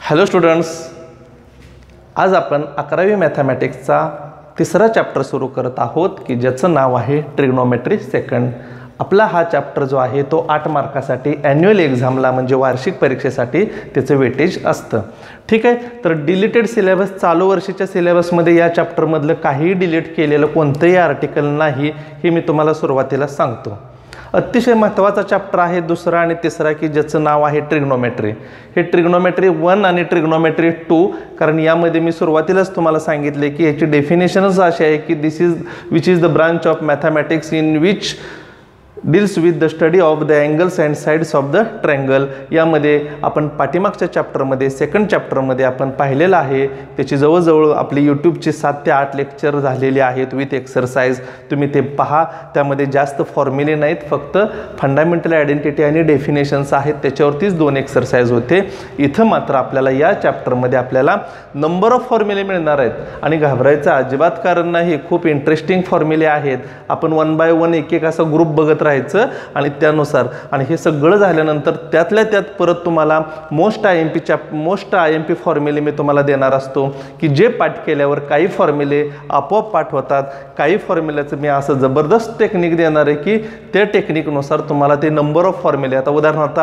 Hello students, आज आपण 11वी मॅथमॅटिक्सचा तिसरा चॅप्टर सुरू करत आहोत की ज्याचं नाव आहे ट्रिग्नोमेट्री सेकंड. आपला हा चॅप्टर जो आहे तो 8 मार्कासाठी ॲन्युअल एक्झामला म्हणजे वार्षिक परीक्षेसाठी त्याचं वेटेज असतं. ठीक आहे, तर डिलीटेड सिलेबस चालू वर्षीच्या सिलेबसमध्ये या चॅप्टरमधलं काहीही डिलीट केलेलं कोणतंही आर्टिकल नाही हे मी तुम्हाला सुरुवातीला सांगतो. अतिशय महत्त्वाचा चॅप्टर आहे दुसरा आणि तिसरा की ज्याचं नाव आहे ट्रिग्नोमेट्री. हे ट्रिग्नोमेट्री 1 आणि ट्रिग्नोमेट्री 2, कारण यामध्ये मी सुरुवातीलाच तुम्हाला सांगितले की याची डेफिनेशनच अशी आहे की which is the branch of mathematics in which deals with the study of the angles and sides of the triangle. यामध्ये आपण पाठीमागच्या चॅप्टरमध्ये सेकंड चॅप्टरमध्ये आपण पाहिलेलं आहे. त्याची जवळजवळ आपली यूट्यूबची 7 ते 8 लेक्चर झालेले आहेत विथ एक्सरसाइज. तुम्ही ते पहा. त्यामध्ये जास्त फॉर्म्युले नाहीत, फक्त फंडामेंटल आयडेंटिटी आणि डेफिनेशन्स आहेत, त्याच्यावरतीच 2 एक्सरसाइज होते. इथं मात्र आपल्याला या चॅप्टरमध्ये आपल्याला नंबर ऑफ फॉर्म्युले मिळणार आहेत आणि घाबरायचं अजिबात कारण नाही. खूप इंटरेस्टिंग फॉर्म्युले आहेत. आपण 1 बाय 1 एक असा ग्रुप बघत राहायचं आणि त्यानुसार, आणि हे सगळं झाल्यानंतर त्यातल्या त्यात परत तुम्हाला मोस्ट आय एम पी फॉर्म्युले मी तुम्हाला देणार असतो की जे पाठ केल्यावर काही फॉर्म्युले आपोआप पाठ होतात. काही फॉर्म्युल्याचं मी असं जबरदस्त टेक्निक देणार आहे की त्या टेक्निकनुसार तुम्हाला ते नंबर ऑफ फॉर्म्युले, आता उदाहरणार्थ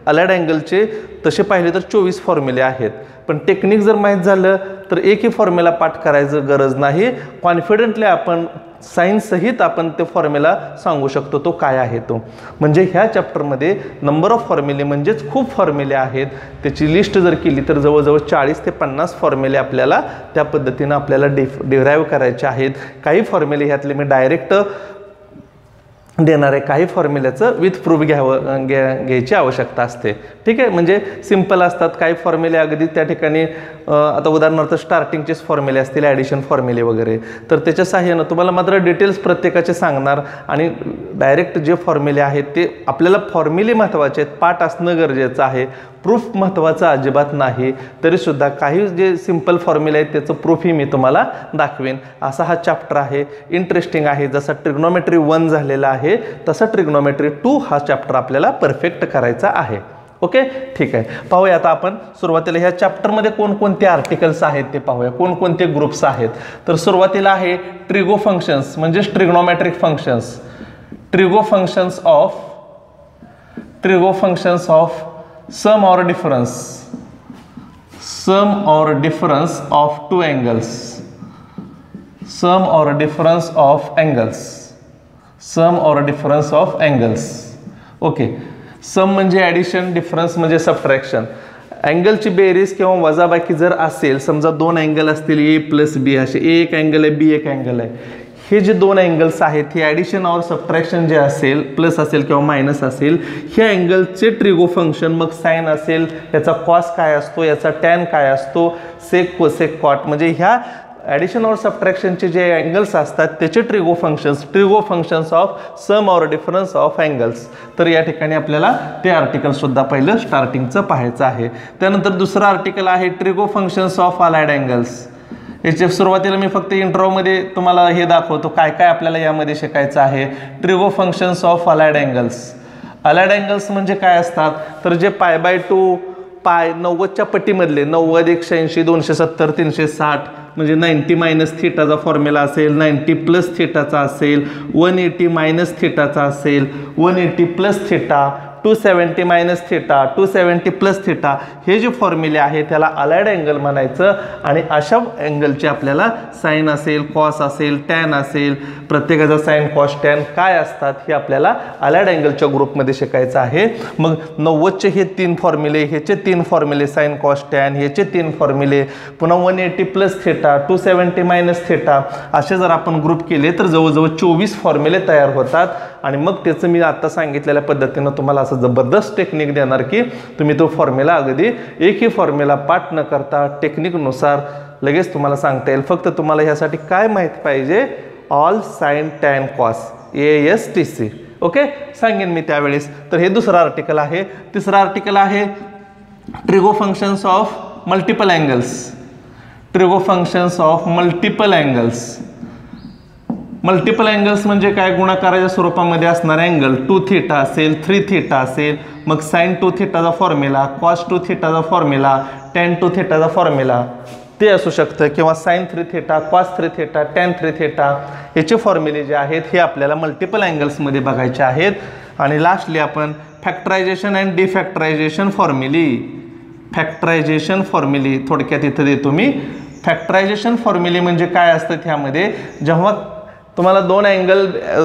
अलाइड अँगलचे तसे पाहिले तर 24 फॉर्म्युले आहेत, पण टेक्निक जर माहीत झालं तर एकही फॉर्म्युला पाठ करायचं गरज नाही. कॉन्फिडेंटली आपण सायन्ससहित आपण ते फॉर्म्युला सांगू शकतो तो काय आहे तो. म्हणजे ह्या चॅप्टरमध्ये नंबर ऑफ फॉर्म्युले म्हणजेच खूप फॉर्म्युले आहेत. त्याची लिस्ट जर केली तर जवळजवळ 40 ते 50 फॉर्म्युले आपल्याला त्या पद्धतीनं आपल्याला डिराईव्ह करायचे आहेत. काही फॉर्म्युले ह्यातले मी डायरेक्ट देणार आहे, काही फॉर्म्युल्याचं विथ प्रूफ घ्यायची आवश्यकता असते. ठीक आहे, म्हणजे सिंपल असतात. काही फॉर्म्युले अगदी त्या ठिकाणी आता उदाहरणार्थ स्टार्टिंगचेच फॉर्म्युले असतील, ॲडिशन फॉर्म्युले वगैरे, तर त्याच्या साहाय्यानं तुम्हाला मात्र डिटेल्स प्रत्येकाचे सांगणार आणि डायरेक्ट जे फॉर्म्युले आहेत ते आपल्याला फॉर्म्युले महत्त्वाचे आहेत, पाठ असणं गरजेचं आहे, प्रूफ महत्त्वाचं अजिबात नाही. तरीसुद्धा काही जे सिंपल फॉर्म्युले आहेत त्याचं प्रूफही मी तुम्हाला दाखवेन. असा हा चॅप्टर आहे, इंटरेस्टिंग आहे. जसा ट्रिग्नोमेट्री 1 झालेला आहे तसा ट्रिग्नोमेट्री 2 हा चॅप्टर आपल्याला परफेक्ट करायचा आहे. ओके, ठीक आहे. पाहूया आता आपण सुरुवातीला ह्या चॅप्टरमध्ये कोणकोणते आर्टिकल्स आहेत ते पाहूया, कोणकोणते ग्रुप्स आहेत. तर सुरुवातीला आहे ट्रिगो फंक्शन्स म्हणजेच trigonometric functions. Trigo functions of sum or difference of two angles. Sum or difference of angles. Okay, sum म्हणजे ॲडिशन, डिफरन्स म्हणजे सबट्रॅक्शन. अँगलची बेरीज किंवा वजाबाकी जर असेल, समजा 2 अँगल असतील ए प्लस बी, असे ए एक अँगल आहे, बी एक अँगल आहे. हे जे 2 अँगल्स आहेत हे ॲडिशन और सबट्रॅक्शन जे असेल, प्लस असेल किंवा मायनस असेल, ह्या अँगलचे ट्रिगो फंक्शन, मग साइन असेल, याचा कॉस काय असतो, याचा टॅन काय असतो, सेक कोसेक कॉट, म्हणजे ह्या ॲडिशन और सबट्रॅक्शनचे जे अँगल्स असतात त्याचे ट्रिगो फंक्शन्स ऑफ सम और डिफरन्स ऑफ अँगल्स. तर या ठिकाणी आपल्याला ते आर्टिकलसुद्धा पहिलं स्टार्टिंगचं पाहायचं आहे. त्यानंतर दुसरं आर्टिकल आहे trigo functions of allied angles. याच्या सुरुवातीला मी फक्त इंट्रोमध्ये तुम्हाला हे दाखवतो काय काय आपल्याला यामध्ये शिकायचं आहे. Trigo functions of allied angles म्हणजे काय असतात, तर जे π/2 पाय 90च्या पट्टीमधले 90, 180, 270, 360 म्हणजे 90 मायनस थिटाचा फॉर्म्युला असेल, 90 प्लस थिटाचा असेल, 180 मायनस थिटाचा असेल, 180 plus theta, 270 minus theta, 270 plus theta, हे जे फॉर्म्युले आहे त्याला अलाइड अँगल म्हणायचं. आणि अशा अँगलचे आपल्याला साइन असेल, कॉस असेल, टॅन असेल, प्रत्येकाचा साइन कॉस टॅन काय असतात हे आपल्याला अलाइड अँगलच्या ग्रुपमध्ये शिकायचं आहे. मग 90चे हे 3 फॉर्म्युले, ह्याचे 3 फॉर्म्युले, साइन कॉस टॅन, ह्याचे 3 फॉर्म्युले, पुन्हा 180 प्लस थिटा, 270 मायनस थिटा, असे जर आपण ग्रुप केले तर जवळजवळ 24 फॉर्म्युले तयार होतात. आणि मग त्याचं मी आता सांगितलेल्या पद्धतीनं तुम्हाला असं जबरदस्त टेक्निक देणार की तुम्ही तो फॉर्म्युला अगदी एकही फॉर्म्युला पाठ न करता टेक्निकनुसार लगेच तुम्हाला सांगता येईल. फक्त तुम्हाला ह्यासाठी काय माहीत पाहिजे, all sine tan cos ASTC. Okay, सांगेन मी त्यावेळेस. तर हे दुसरं आर्टिकल आहे. तिसरं आर्टिकल आहे trigo functions of multiple angles. Multiple angles म्हणजे काय, गुणाकाराच्या स्वरूपामध्ये असणारे अँगल. 2 थीटा असेल, 3 थीटा असेल, मग साइन 2 थीटाचा फॉर्म्युला, कॉस 2 थीटाचा फॉर्म्युला, tan 2 थीटाचा फॉर्म्युला ते असू शकतं, किंवा sin 3 theta, cos 3 theta, tan 3 theta, याचे फॉर्म्युले जे आहेत हे आपल्याला मल्टिपल अँगल्समध्ये बघायचे आहेत. आणि लास्टली आपण फॅक्टरायझेशन अँड डिफॅक्टरायझेशन फॉर्म्युली थोडक्यात इथं देतो मी. फॅक्टरायझेशन फॉर्म्युले म्हणजे काय असतं, त्यामध्ये जेव्हा तुम्हाला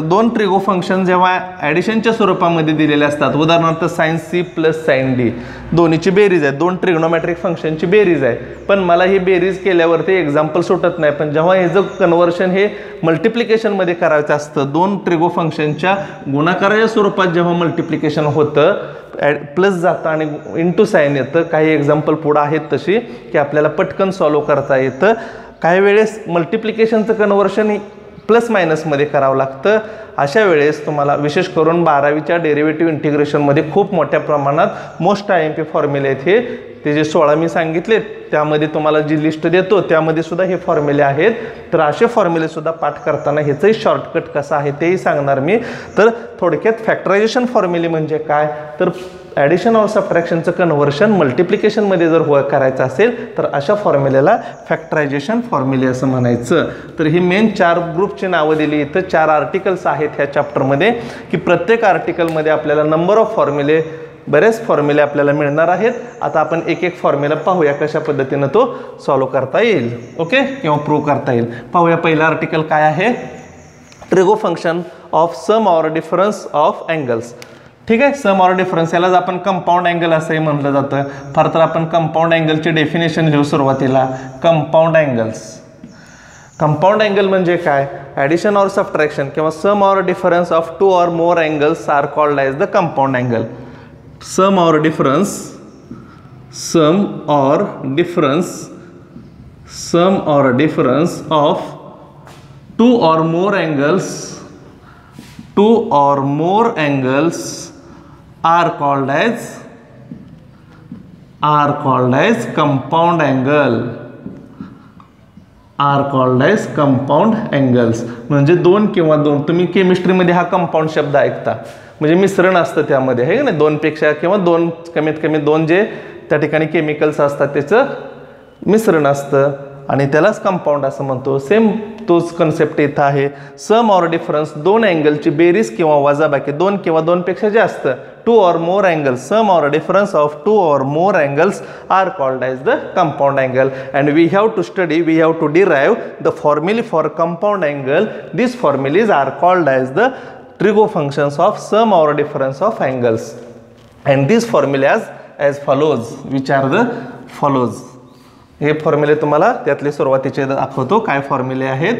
दोन ट्रिगो फंक्शन जेव्हा ॲडिशनच्या स्वरूपामध्ये दिलेले असतात, उदाहरणार्थ sin C plus sin D, दोन्हीची बेरीज आहे, दोन ट्रिग्नोमॅट्रिक फंक्शनची बेरीज आहे, पण मला ही बेरीज केल्यावरती एक्झाम्पल सुटत नाही. पण जेव्हा हे जर कन्व्हर्शन हे मल्टिप्लिकेशनमध्ये करायचं असतं, दोन ट्रिगो फंक्शनच्या गुणाकाराच्या स्वरूपात जेव्हा मल्टिप्लिकेशन होतं, प्लस जातं आणि इंटू साईन येतं. काही एक्झाम्पल पुढं आहेत तशी की आपल्याला पटकन सॉल्व करता येतं. काही वेळेस मल्टिप्लिकेशनचं कन्व्हर्शन प्लस मायनसमध्ये करावं लागतं. अशा वेळेस तुम्हाला विशेष करून 12वीच्या डेरिव्हेटिव्ह इंटिग्रेशनमध्ये खूप मोठ्या प्रमाणात मोस्ट IMP फॉर्म्युले आहेत. हे ते जे 16 मी सांगितले त्यामध्ये तुम्हाला जी लिस्ट देतो त्यामध्ये सुद्धा हे फॉर्म्युले आहेत. तर असे फॉर्म्युले सुद्धा पाठ करताना ह्याचंही शॉर्टकट कसं आहे तेही सांगणार मी. तर थोडक्यात फॅक्टरायझेशन फॉर्म्युले म्हणजे काय, तर ॲडिशन ऑर सबट्रॅक्शनचं कन्व्हर्शन मल्टिप्लिकेशनमध्ये जर करायचं असेल तर अशा फॉर्म्युलेला फॅक्टरायझेशन फॉर्म्युले असं म्हणायचं. तर ही मेन 4 ग्रुपची नावं दिली. इथं 4 आर्टिकल्स आहेत ह्या चॅप्टरमध्ये की प्रत्येक आर्टिकलमध्ये आपल्याला नंबर ऑफ फॉर्म्युले, बरेच फॉर्म्युले आपल्याला मिळणार आहेत. आता आपण एक एक फॉर्म्युला पाहूया कशा पद्धतीनं तो सॉल्व करता येईल, ओके, किंवा प्रूव्ह करता येईल. पाहूया पहिलं आर्टिकल काय आहे, trigo function of sum or difference of angles. ठीक आहे, सम ऑर डिफरन्स यालाच आपण कंपाऊंड अँगल असंही म्हटलं जातं. फार तर आपण कंपाऊंड अँगलची डेफिनेशन घेऊ सुरुवातीला. कंपाऊंड अँगल म्हणजे काय, ॲडिशन ऑर सबट्रॅक्शन किंवा sum or difference of 2 or more angles are called as the compound angle. Sum or difference of 2 or more angles are called as compound angles. म्हणजे दोन किंवा दोन, तुम्ही केमिस्ट्रीमध्ये हा कंपाऊंड शब्द ऐकता, म्हणजे मिश्रण असतं त्यामध्ये, आहे ना, दोनपेक्षा किंवा दोन, कमीत कमी दोन जे त्या ठिकाणी केमिकल्स असतात त्याचं मिश्रण असतं आणि त्यालाच कंपाऊंड असं म्हणतो. सेम तोच कन्सेप्ट इथं आहे. सम ऑर डिफरन्स, दोन अँगलची बेरीज किंवा वजाबाकी, दोन किंवा दोनपेक्षा जास्त, 2 or more angles, sum or difference of 2 or more angles are called as the compound angle. And we have to derive the formulae for compound angle. These formulas are called as the trigo functions of sum or difference of angles. And these formulas as follows, which are the follows. हे फॉर्म्युले तुम्हाला त्यातले सुरुवातीचे दाखवतो काय फॉर्म्युले आहेत.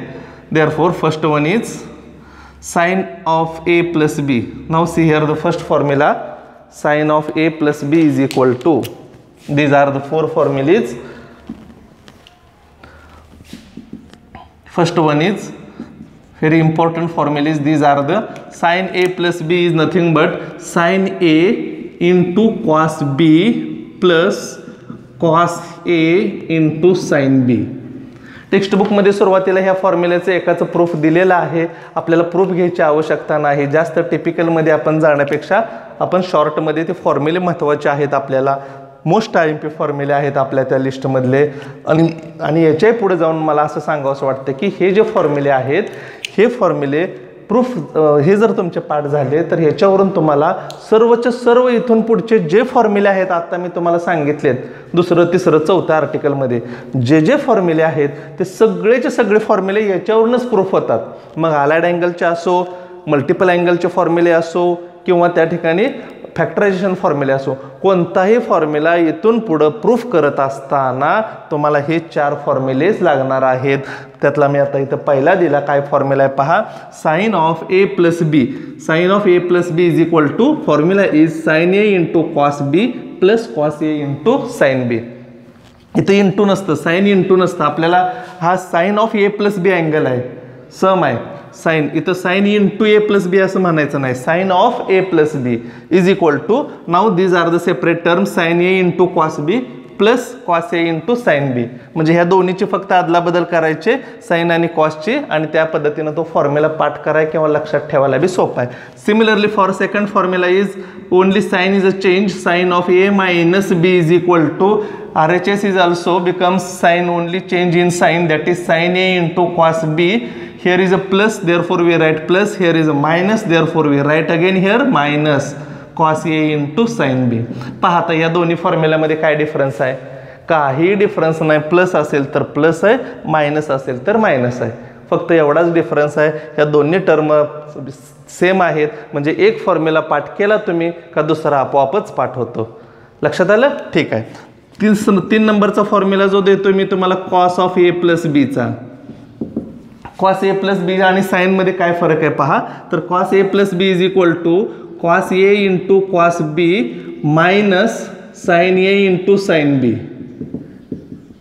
Therefore first one is sin of a plus b. Now see here the first formula, sin of a plus b is equal to, these are the 4 formulas. First one is very important formulas. These are the sin a plus b is nothing but sin a into cos b plus cos a into sin b. टेक्स्टबुकमध्ये सुरुवातीला ह्या फॉर्म्युल्याचं एकाचं proof दिलेलं आहे. आपल्याला proof घ्यायची आवश्यकता नाही. जास्त टिपिकलमध्ये आपण जाण्यापेक्षा आपण शॉर्टमध्ये ते फॉर्म्युले महत्त्वाचे आहेत. आपल्याला मोस्ट IMP फॉर्म्युले आहेत आपल्या त्या लिस्टमधले. आणि याच्याही पुढे जाऊन मला असं सांगावंसं वाटतं की हे जे फॉर्म्युले आहेत हे फॉर्म्युले प्रूफ हे जर तुमचे पाठ झाले तर ह्याच्यावरून तुम्हाला सर्वच्या सर्व इथून पुढचे जे फॉर्म्युले आहेत आता मी तुम्हाला सांगितलेत, दुसरं तिसरं चौथं आर्टिकलमध्ये जे फॉर्म्युले आहेत ते सगळेचे सगळे फॉर्म्युले याच्यावरूनच प्रूफ होतात. मग अलाइड अँगलचे असो, मल्टिपल अँगलचे फॉर्म्युले असो किंवा त्या ठिकाणी फॅक्टरायझेशन फॉर्म्युले असो, कोणताही फॉर्म्युला इथून पुढं प्रूफ करत असताना तुम्हाला हे 4 फॉर्म्युलेच लागणार आहेत. त्यातला मी आता इथं पहिला दिला काय फॉर्म्युला आहे पहा, sine of a plus B. Sine of a plus B is equal to, formula is sine a into cos B plus cos a into sine B. इथं इंटू नसतं, साइन इंटू नसतं. आपल्याला हा sine of a plus B angle आहे, sum आहे. Sine इथं sine into A plus B असं म्हणायचं नाही. Sine of A plus B is equal to, now these are the separate term, sign A into cos B plus cos A into sine बी. म्हणजे ह्या दोन्हीची फक्त अदलाबदल करायचे साइन आणि कॉसची, आणि त्या पद्धतीनं तो फॉर्म्युला पाठ कराय किंवा लक्षात ठेवायला बी सोपा आहे. Similarly for second formula is only sine is a change. Sine of A minus B is equal to RHS is also becomes sin only change in sign, that is sin A into cos B. Here is a plus, therefore we write plus. Here is a minus, therefore we write again here minus cos A into sin B. पहा आता या दोन्ही फॉर्म्युलामध्ये काय difference आहे? काही difference नाही. Plus असेल तर प्लस आहे, मायनस असेल तर मायनस आहे. फक्त एवढाच डिफरन्स आहे. या दोन्ही टर्म सेम आहेत. म्हणजे एक फॉर्म्युला पाठ केला तुम्ही का दुसरा आपोआपच पाठ होतो. लक्षात आलं? ठीक आहे. 3 नंबरचा फॉर्म्युला जो देतोय मी तुम्हाला कॉस ऑफ ए प्लस बीचा. कॉस ए प्लस बी आणि साईनमध्ये काय फरक आहे पहा. तर cos A plus B is equal to cos A into cos B minus sine A into sine B.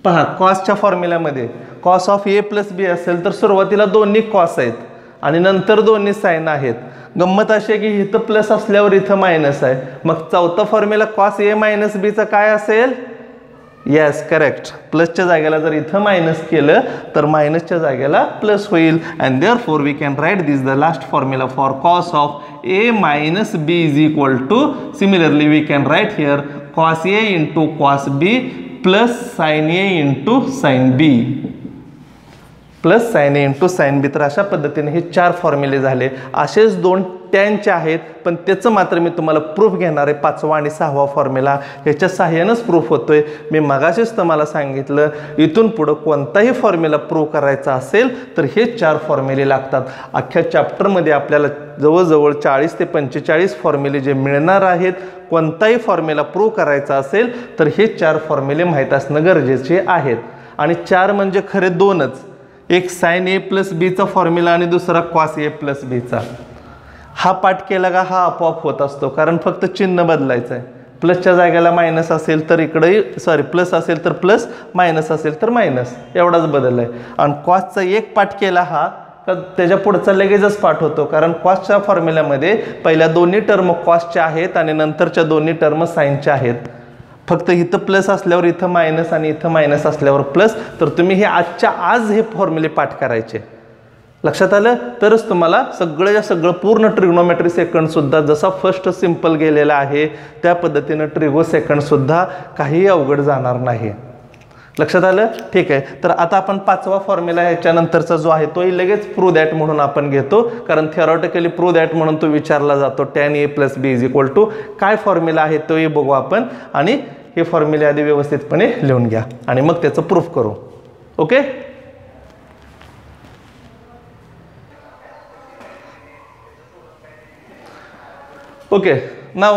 पहा कॉसच्या फॉर्म्युल्यामध्ये cos of A plus B असेल तर सुरुवातीला दोन्ही कॉस आहेत आणि नंतर दोन्ही साइन आहेत. गंमत अशी आहे की इथं प्लस असल्यावर इथं मायनस आहे. मग चौथा फॉर्म्युला कॉस ए मायनस बीचा काय असेल? Yes correct. प्लसच्या जागेला जर इथं मायनस केलं तर मायनसच्या जागेला प्लस होईल. And therefore we can write this the last formula for cos of A minus B is equal to. Similarly we can write here cos A into cos B plus sine A into sine B plus sine A into sine B. तर अशा पद्धतीने हे 4 फॉर्म्युले झाले. असेच 2 टॅनचे आहेत, पण त्याचं मात्र मी तुम्हाला प्रूफ घेणार आहे. 5वा आणि 6वा फॉर्म्युला ह्याच्या सहाय्यानंच प्रूफ होतोय. मी मगाशीच तुम्हाला सांगितलं इथून पुढं कोणताही फॉर्म्युला प्रूफ करायचा असेल तर हे 4 फॉर्म्युले लागतात. अख्ख्या चॅप्टरमध्ये आपल्याला जवळजवळ 40 ते 45 फॉर्म्युले जे मिळणार आहेत. कोणताही फॉर्म्युला प्रूफ करायचा असेल तर हे 4 फॉर्म्युले माहीत असणं गरजेचे आहेत. आणि 4 म्हणजे खरे 2च. एक साइन ए प्लस बीचा फॉर्म्युला आणि दुसरा कॉस ए प्लस बीचा. हा पाठ केला का हा आपोआप होत असतो, कारण फक्त चिन्ह बदलायचं आहे. प्लसच्या जागेला मायनस असेल तर इकडेही प्लस असेल तर प्लस, मायनस असेल तर मायनस, एवढाच बदल आहे. आणि कॉसचा एक पाठ केला हा तर त्याच्या पुढचा लगेचच पाठ होतो, कारण कॉसच्या फॉर्म्युल्यामध्ये पहिल्या दोन्ही टर्म कॉसच्या आहेत आणि नंतरच्या दोन्ही टर्म साइनच्या आहेत. फक्त इथं प्लस असल्यावर इथं मायनस आणि इथं मायनस असल्यावर प्लस. तर तुम्ही हे आजच्या आज हे फॉर्म्युले पाठ करायचे. लक्षात आलं तरच तुम्हाला सगळं पूर्ण ट्रिग्नोमेट्री सेकंडसुद्धा जसा फर्स्ट सिंपल गेलेला आहे त्या पद्धतीनं ट्रिगो सेकंडसुद्धा काही अवघड जाणार नाही. लक्षात आलं? ठीक आहे. तर आता आपण 5वा फॉर्म्युला ह्याच्यानंतरचा जो आहे तोही लगेच प्रूव्ह दॅट म्हणून आपण घेतो, कारण थिअरॉटिकली प्रूव्ह दॅट म्हणून तो विचारला जातो. tan a plus B is equal to काय फॉर्म्युला आहे तोही बघू आपण, आणि हे फॉर्म्युले आधी व्यवस्थितपणे लिहून घ्या आणि मग त्याचं प्रूफ करू. Okay. Okay, now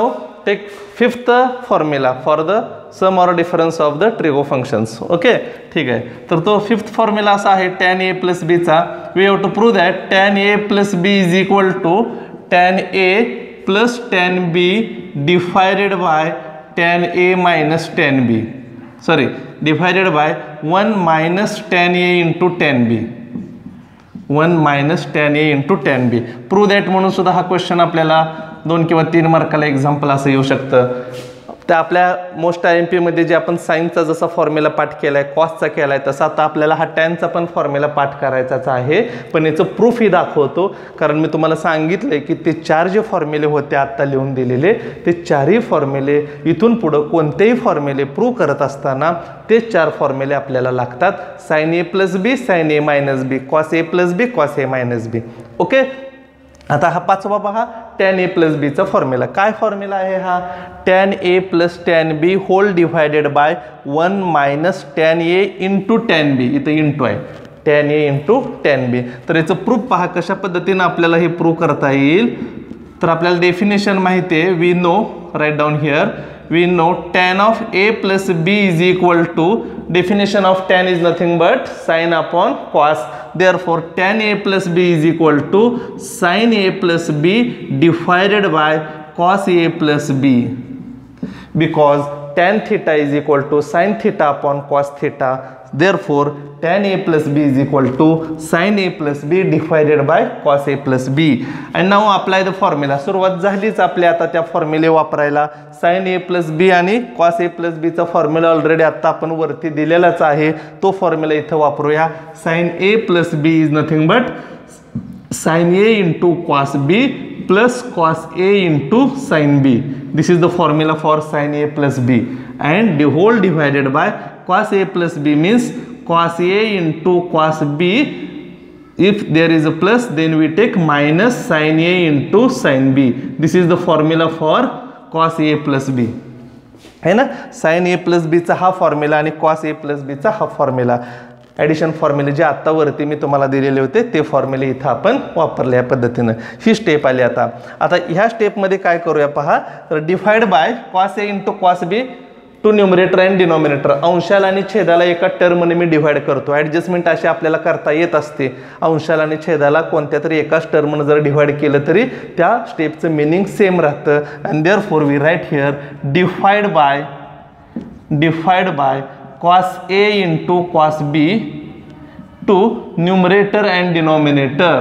take 5th formula for the sum or difference of the trigo functions. Okay, ठीक आहे. तर तो 5th formula असा आहे tan a plus b चा. We have to prove that tan a plus b is equal to tan a plus tan b divided by tan a minus tan b. Sorry, divided by 1 minus tan a into tan b. 1 minus tan a into tan b. Prove that म्हणून सुद्धा हा question आपल्याला 2 किंवा 3 मार्काला example असं येऊ शकतं. त्या आपल्या मोस्ट IMP मध्ये जे आपण साइनचा जसा फॉर्म्युला पाठ केलाय, कॉसचा केलाय, तसा आता आपल्याला हा टॅनचा पण फॉर्म्युला पाठ करायचाच आहे. पण याचं प्रूफही दाखवतो, कारण मी तुम्हाला सांगितलंय की ते 4 जे फॉर्म्युले होते आता लिहून दिलेले, ते 4ही फॉर्म्युले इथून पुढं कोणतेही फॉर्म्युले प्रूव्ह करत असताना ते 4 फॉर्म्युले आपल्याला लागतात. Sine A plus B, sine A minus B, cos A plus B, cos A minus B. Okay. आता हा 5वा पहा, tan a प्लस बीचा फॉर्म्युला. काय फॉर्म्युला आहे हा? tan a plus tan b whole divided by 1 minus tan a into tan b. इथं into आहे, tan a into tan b. तर याचं प्रूफ पहा कशा पद्धतीनं आपल्याला हे प्रूव्ह करता येईल. तर आपल्याला डेफिनेशन माहिती आहे. We know, write down here, we know tan of a plus b is equal to, definition of tan is nothing but sin upon cos. Therefore tan a plus b is equal to sin a plus b divided by cos a plus b, because tan theta is equal to sin theta upon cos theta. Therefore tan a plus b is equal to sin a plus b divided by cos a plus b. And now apply the formula. सुरुवात झालीच आपल्या आता त्या फॉर्म्युले वापरायला. sin a plus b आणि cos a plus b चा formula already आता आपण वरती दिलेलाच आहे. तो फॉर्म्युला इथं वापरूया. sin a plus b is nothing but sin a into cos b plus cos a into sin b. This is the formula for sin a plus b, and the whole divided by cos a plus b means cos a into cos b. If there is a plus, then we take minus sin a into sin b. This is the formula for cos a plus b. है ना, sin a plus b चा हा formula आणि cos a plus b चा हा formula. Addition फॉर्म्युले जे आत्ता वरती मी तुम्हाला दिलेले होते ते फॉर्म्युले इथं आपण वापरले या पद्धतीनं. ही स्टेप आली. आता ह्या स्टेपमध्ये काय करूया पहा. तर divide by cos a into cos b to numerator and denominator. अंशाला आणि छेदाला एका टर्मने मी डिवाइड करतो. ॲडजस्टमेंट अशी आपल्याला करता येत असते. अंशाला आणि छेदाला कोणत्या तरी एकाच टर्मने जर डिवाइड केलं तरी त्या स्टेपचं मिनिंग सेम राहतं. And therefore we write here divide by cos a into cos b to numerator and denominator.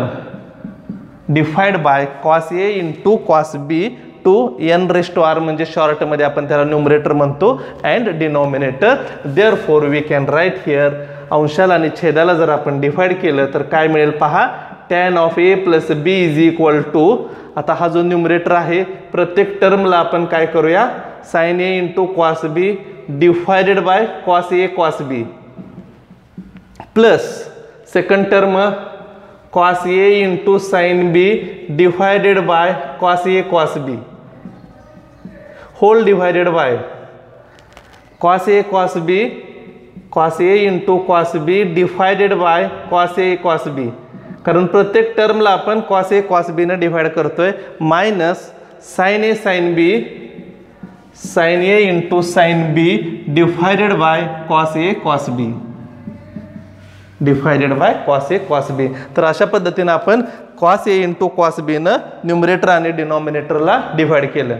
Divide by cos a into cos b to n raised to r म्हणजे short मध्ये आपण त्याला numerator म्हणतो and denominator. Therefore we can write here अंशाला आणि छेदाला जर आपण divide केलं तर काय मिळेल पहा. tan of a plus b is equal to, आता हा जो न्यूमरेटर आहे प्रत्येक टर्मला आपण काय करूया sin a into cos b divided by cos a cos b plus second term cos a into sin b divided by cos a cos b whole divided by cos a cos b cos a into cos b divided by cos a cos b. कारण प्रत्येक टर्मला आपण cos a cos b ने divide करतोय. Minus sin a sin b sin a into sin b divided by cos a cos b divided by cos a cos b. तर अशा पद्धतीने आपण cos a into cos b न numerator आणि डिनॉमिनेटरला divide केलं.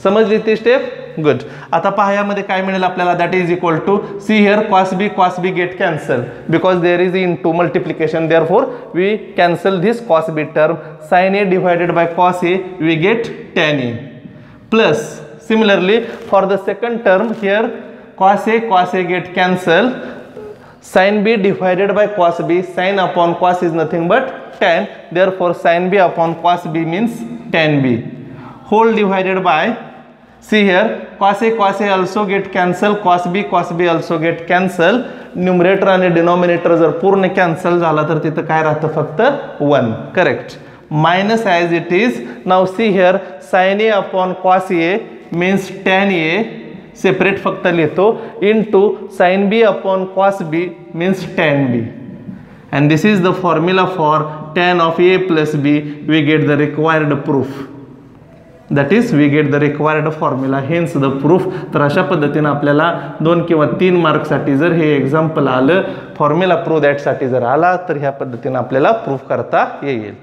समजली ती स्टेप. गुड. आता पहा यामध्ये काय मिळेल आपल्याला. That is equal to see here cos b get cancel because there is into multiplication. Therefore we cancel this cos b term. sin a divided by cos a we get tan a plus similarly for the second term here cos a get cancel. Sin b divided by cos b, sin upon cos is nothing but tan. Therefore sin b upon cos b means tan b whole divided by, see here cos a also get cancel, cos b also get cancel. Numerator आणि denominator जर पूर्ण cancel झाला तर तिथं काय राहतं फक्त 1. Correct. minus as it is. Now see here sin a upon cos a means tan a separate फक्त लिहितो into sin b upon cos b means tan b, and this is the formula for tan of a plus b. We get the required proof, that is we get the required formula, hence the proof. तर अशा पद्धतीने आपल्याला 2 किंवा 3 मार्कसाठी जर हे example आलं formula prove that साठी जर आला तर ह्या पद्धतीने आपल्याला प्रूफ करता येईल.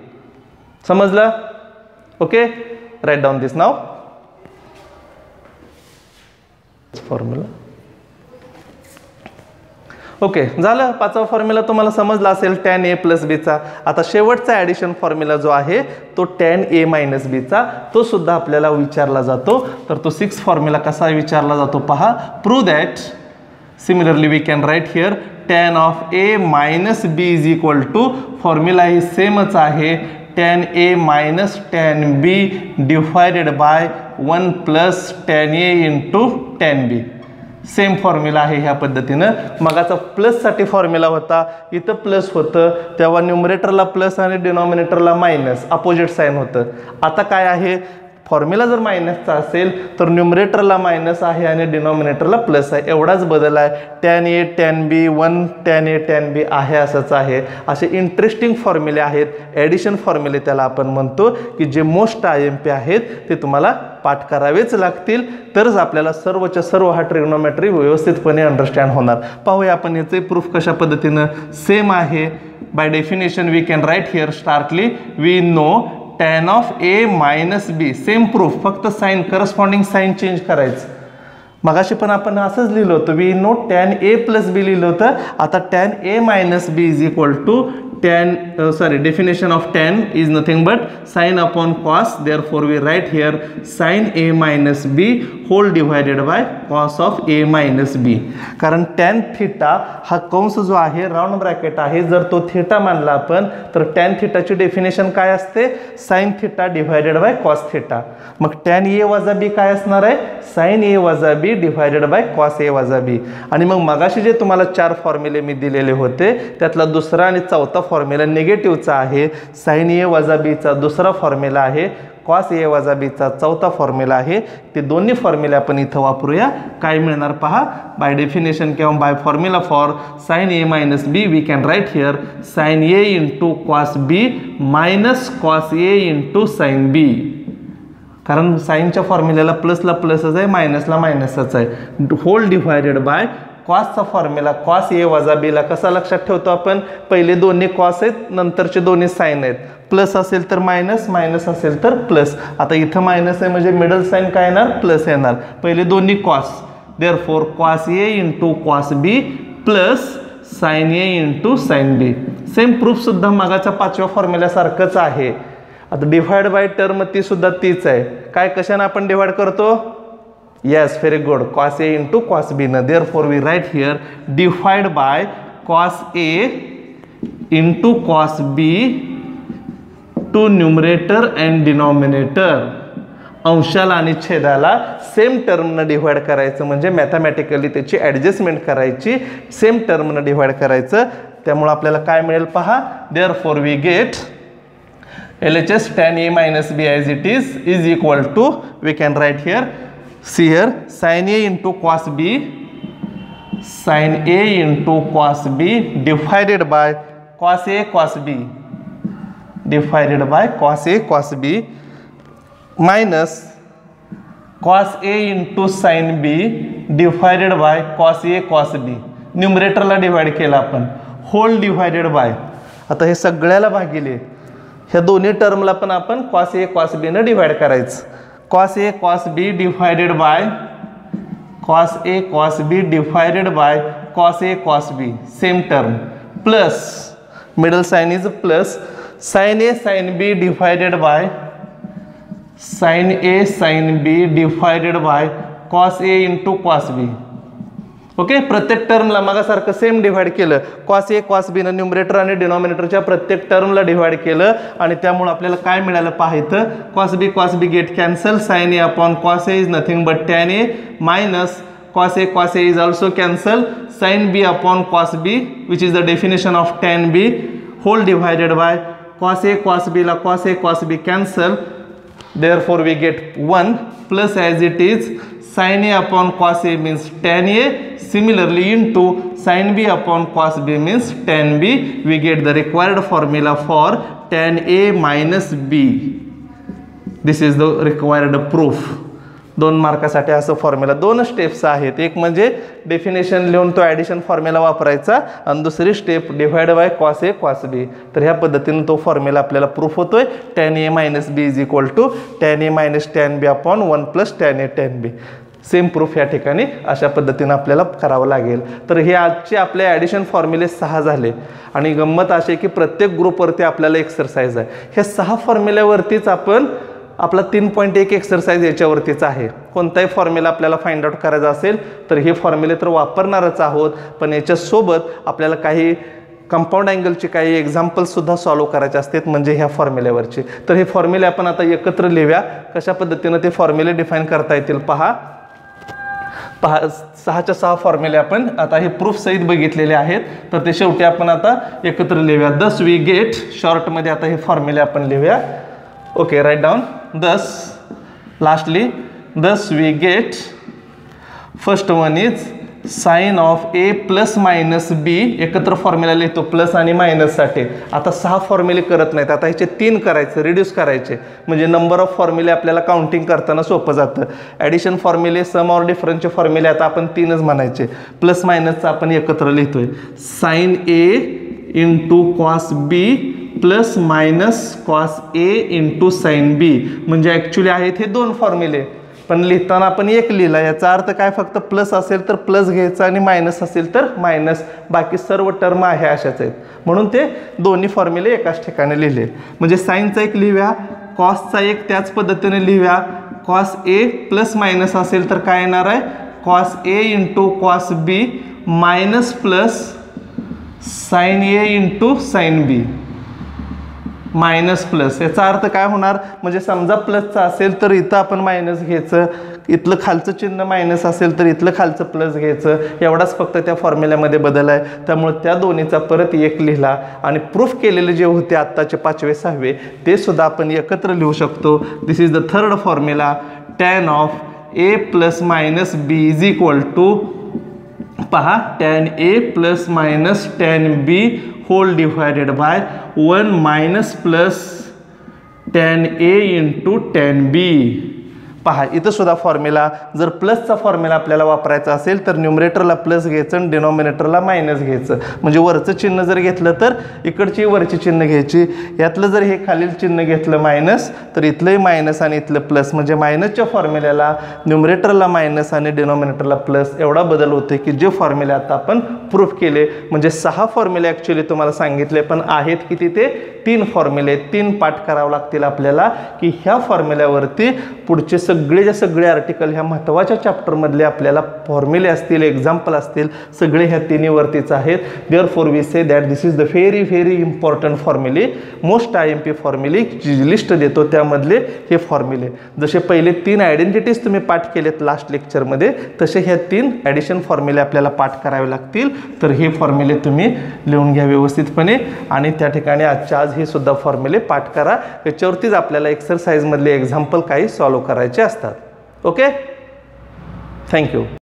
समजलं. ओके. राईट डाऊन दिस नाव फॉर्म्युला. ओके झालं. पाचवा फॉर्म्युला तुम्हाला समजला असेल tan a प्लस b चा. आता शेवटचा ॲडिशन फॉर्म्युला जो आहे तो tan a मायनस b चा, तो सुद्धा आपल्याला विचारला जातो. तर तो 6 फॉर्म्युला कसा विचारला जातो पहा. Prove that similarly we can write here tan of a minus b is equal to, formula ही सेमच आहे, tan a minus tan b divided by 1 plus tan a into tan b. Same formula आहे ह्या पद्धतीनं. मगाचा plus साठी formula होता, इथं plus होतं तेव्हा न्यूमरेटरला प्लस आणि डिनॉमिनेटरला मायनस, अपोजिट साइन होतं. आता काय आहे, फॉर्म्युला जर मायनसचा असेल तर न्यूमरेटरला मायनस आहे आणि डिनॉमिनेटरला प्लस आहे, एवढाच बदल आहे. tan a tan b 1 tan a tan b आहे असंच आहे. असे इंटरेस्टिंग फॉर्म्युले आहेत, ॲडिशन फॉर्म्युले त्याला आपण म्हणतो, की जे मोस्ट IMP आहेत ते तुम्हाला पाठ करावेच लागतील, तरच आपल्याला सर्वच्या सर्व हा ट्रिग्नोमेट्री व्यवस्थितपणे अंडरस्टँड होणार. पाहूया आपण याचे प्रूफ कशा पद्धतीनं. सेम आहे. By definition we can write here straightly we know tan of a minus b. Same proof, फक्त साइन करस्पॉन्डिंग साइन चेंज करायचं. मगाशी पण आपण असंच लिहिलं होतं, we know tan a plus B लिहिलं होतं. आता tan a minus B is equal to definition of tan is nothing but sin upon cos. Therefore we write here sin a minus b whole divided by cos of a minus b. कारण tan theta हा कंस जो आहे round bracket आहे, जर तो theta मानला आपण तर tan theta ची डेफिनेशन काय असते, sin theta divided by cos theta. मग tan a वजा b काय असणार आहे, sin a वजा b divided by cos a वजा b. आणि मग मगाशी जे तुम्हाला 4 फॉर्म्युले मी दिलेले होते त्यातला दुसरा आणि चौथा फॉर्म्युला निगेटिव्हचा आहे, sin a वजा b चा दुसरा फॉर्म्युला आहे, cos a वजा b चा चौथा फॉर्म्युला आहे. ते दोन्ही फॉर्म्युले आपण इथं वापरूया. काय मिळणार पहा, बाय डेफिनेशन किंवा by formula for sin a minus b we can write here sin a into cos b minus cos a into sin b. कारण साईनच्या फॉर्म्युल्याला प्लसला प्लसच आहे, मायनसला मायनसच आहे. होल डिवायडेड बाय कॉसचा फॉर्म्युला कॉस ए वजा बीला कसा लक्षात ठेवतो आपण, पहिले दोन्ही कॉस आहेत, नंतरचे दोन्ही साईन आहेत. प्लस असेल तर मायनस, मायनस असेल तर प्लस. आता इथं मायनस आहे म्हणजे मिडल साईन काय येणार, प्लस येणार. पहिले दोन्ही cos, therefore cos A into cos B plus sine A into sine B. Same proof सुद्धा मागाच्या 5व्या फॉर्म्युल्यासारखंच आहे. आता डिवाइड बाय टर्म ती सुद्धा तीच आहे. काय कशाने आपण डिवाइड करतो, yes very good, cos a into cos b na. Therefore we write here divide by cos a into cos b to numerator and denominator. अंशाला आणि छेदाला सेम टर्मनं डिवाइड करायचं म्हणजे मॅथमॅटिकली त्याची ॲडजस्टमेंट करायची, सेम टर्मनं डिवाइड करायचं. त्यामुळे आपल्याला काय मिळेल पहा, therefore we get LHS tan a minus b as it is equal to, we can write here, see here, sin a into cos b, sin a into cos b divided by cos a cos b, divided by cos a cos b minus cos a into sin b divided by cos a cos b. न्यूमरेटरला divide केला आपण, hole divided bye. आता हे सगळ्याला भागिले, ह्या दोन्ही टर्मला पण आपण cos a cos b ने डिवाइड करायचं. cos a cos b divided by cos a cos b divided by cos a cos b, same term, plus middle sign is plus sin a sin b divided by sin a sin b divided by cos a into cos b. Okay, प्रत्येक टर्मला मागासारखं same divide केलं, cos a cos b न numerator आणि डिनॉमिनेटरच्या प्रत्येक टर्मला divide केलं आणि त्यामुळे आपल्याला काय मिळालं पाहायचं, cos b get cancel, sin a upon cos a is nothing but tan a minus cos a is also cancel, sin b upon cos b which is the definition of tan b whole divided by cos a cos b ला cos a cos b cancel, therefore we get 1 plus as it is sin a upon cos a means tan a, similarly into sin b upon cos b means tan b. We get the required formula for tan a minus b. This is the required proof. 2 मार्कासाठी असं formula, 2 steps आहेत. एक म्हणजे definition लिहून तो addition formula वापरायचा आणि दुसरी step divide by cos a cos b. तर ह्या पद्धतीने तो फॉर्म्युला आपल्याला प्रूफ होतोय, tan a minus b is equal to tan a minus tan b upon 1 plus tan a tan b. Same proof या ठिकाणी अशा पद्धतीने आपल्याला करावं लागेल. तर हे आजचे आपले ॲडिशन फॉर्म्युले 6 झाले आणि गंमत अशी की प्रत्येक ग्रुपवरती आपल्याला एक्सरसाइज आहे. ह्या 6 फॉर्म्युल्यावरतीच आपण आपला 3.1 एक्सरसाइज याच्यावरतीच आहे. कोणताही फॉर्म्युला आपल्याला फाइंड आउट करायचा असेल तर हे फॉर्म्युले तर वापरणारच आहोत, पण याच्यासोबत आपल्याला काही कंपाऊंड अँगलचे काही एक्झाम्पल्ससुद्धा सॉल्व्ह करायचे असतात म्हणजे ह्या फॉर्म्युल्यावरचे. तर हे फॉर्म्युले आपण आता एकत्र लिहूया, कशा पद्धतीने ते फॉर्म्युले डिफाईन करता येतील पहा. 6च्या 6 फॉर्म्युले आपण आता हे प्रूफ सहित बघितलेले आहेत, तर ते शेवटी आपण आता एकत्र लिहूया. दस वी गेट, शॉर्टमध्ये आता हे फॉर्म्युले आपण लिहूया. Okay, right down. Thus lastly thus we get, first one is sine of A plus minus B. एकत्र फॉर्म्युला लिहितो प्लस आणि मायनससाठी. आता 6 फॉर्म्युले करत नाहीत, आता ह्याचे 3 करायचे, रिड्यूस करायचे म्हणजे नंबर ऑफ फॉर्म्युले आपल्याला काउंटिंग करताना सोपं जातं. ॲडिशन फॉर्म्युले, सम और डिफरन्सचे फॉर्म्युले आता आपण 3च म्हणायचे. प्लस मायनसचा आपण एकत्र लिहितोय, sign A into cos B plus minus cos A into sine बी. म्हणजे ॲक्च्युली आहेत हे 2 फॉर्म्युले. पण लिहिताना आपण एक लिहिला, याचा अर्थ काय, फक्त प्लस असेल तर प्लस घ्यायचं आणि मायनस असेल तर मायनस, बाकी सर्व टर्म आहे अशाच आहेत, म्हणून ते दोन्ही फॉर्म्युले एकाच ठिकाणी लिहिले. म्हणजे साईनचा एक लिहूया, कॉसचा एक त्याच पद्धतीने लिहूया. कॉस ए प्लस मायनस असेल तर काय येणार आहे, cos A into cos B minus plus sine A into sine B minus plus. याचा अर्थ काय होणार, म्हणजे समजा प्लसचा असेल तर इथं आपण मायनस घ्यायचं, इथलं खालचं चिन्ह मायनस असेल तर इथलं खालचं प्लस घ्यायचं, एवढाच फक्त त्या फॉर्म्युल्यामध्ये बदल आहे. त्यामुळे त्या दोन्हीचा परत एक लिहिला आणि प्रूफ केलेले जे होते आत्ताचे 5वे 6वे ते सुद्धा आपण एकत्र लिहू शकतो. This is the third formula. Tan of A plus minus B is equal to, पहा, tan A plus minus tan B whole divided by 1 minus plus tan A into tan B. पहा इथं सुद्धा फॉर्म्युला, जर प्लसचा formula आपल्याला वापरायचा असेल तर न्यूमरेटरला plus घ्यायचं आणि डिनॉमिनेटरला मायनस घ्यायचं. म्हणजे वरचं चिन्ह जर घेतलं तर इकडची वरची चिन्ह घ्यायची, यातलं जर हे खालील चिन्ह घेतलं मायनस तर इथलंही मायनस आणि इथलं प्लस. म्हणजे मायनसच्या फॉर्म्युल्याला न्यूमरेटरला मायनस आणि डिनॉमिनेटरला प्लस एवढा बदल होते की जे फॉर्म्युले आता आपण प्रूफ केले. म्हणजे 6 फॉर्म्युले ॲक्च्युली तुम्हाला सांगितले, पण आहेत किती ते 3 फॉर्म्युले, 3 पाठ करावं लागतील आपल्याला की ह्या फॉर्म्युल्यावरती पुढचे सगळे आर्टिकल ह्या महत्त्वाच्या चॅप्टरमधले आपल्याला फॉर्म्युले असतील, एक्झाम्पल असतील, सगळे ह्या तिन्हीवरतीच आहेत. Therefore we say that this is the very important फॉर्म्युले, मोस्ट IMP फॉर्म्युले जी लिस्ट देतो त्यामधले हे फॉर्म्युले. जसे पहिले 3 आयडेंटिटीज तुम्ही पाठ केलेत लास्ट लेक्चरमध्ये, तसे ह्या 3 ॲडिशन फॉर्म्युले आपल्याला पाठ करावे लागतील. तर हे फॉर्म्युले तुम्ही लिहून घ्या व्यवस्थितपणे आणि त्या ठिकाणी आजच्या आज हे सुद्धा फॉर्म्युले पाठ करा. याच्यावरतीच आपल्याला एक्सरसाइजमधले एक्झाम्पल काही सॉल्व्ह करायचे असतात. Okay, thank you.